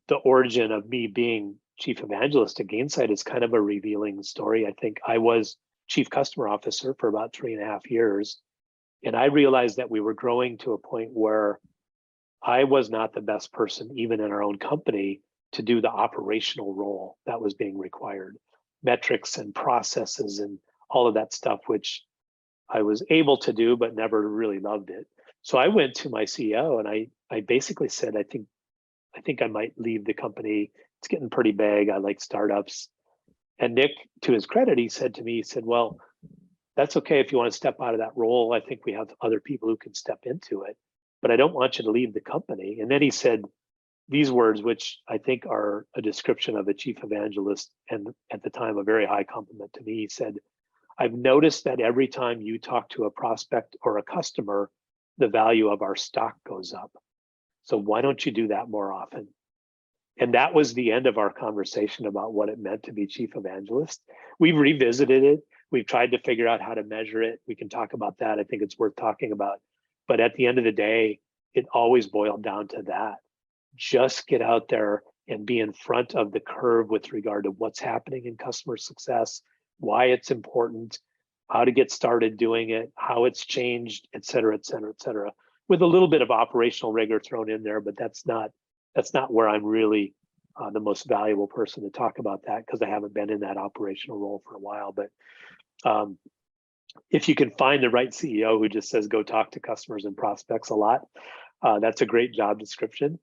the origin of me being Chief Evangelist at Gainsight is kind of a revealing story. I think I was Chief Customer Officer for about 3.5 years. And I realized that we were growing to a point where I was not the best person, even in our own company, to do the operational role that was being required. Metrics and processes and all of that stuff, which I was able to do, but never really loved it. So I went to my CEO and I basically said, I think I might leave the company. It's getting pretty big. I like startups. And Nick, to his credit, he said to me, he said, well, that's okay if you want to step out of that role. I think we have other people who can step into it, but I don't want you to leave the company. And then he said these words, which I think are a description of a chief evangelist, and at the time, a very high compliment to me. He said, I've noticed that every time you talk to a prospect or a customer, the value of our stock goes up. So why don't you do that more often? And that was the end of our conversation about what it meant to be chief evangelist. We've revisited it. We've tried to figure out how to measure it. We can talk about that. I think it's worth talking about. But at the end of the day, it always boiled down to that. Just get out there and be in front of the curve with regard to what's happening in customer success, why it's important, how to get started doing it, how it's changed, et cetera, et cetera, et cetera, with a little bit of operational rigor thrown in there, but that's not where I'm really the most valuable person to talk about that, because I haven't been in that operational role for a while. But if you can find the right CEO who just says, go talk to customers and prospects a lot, that's a great job description.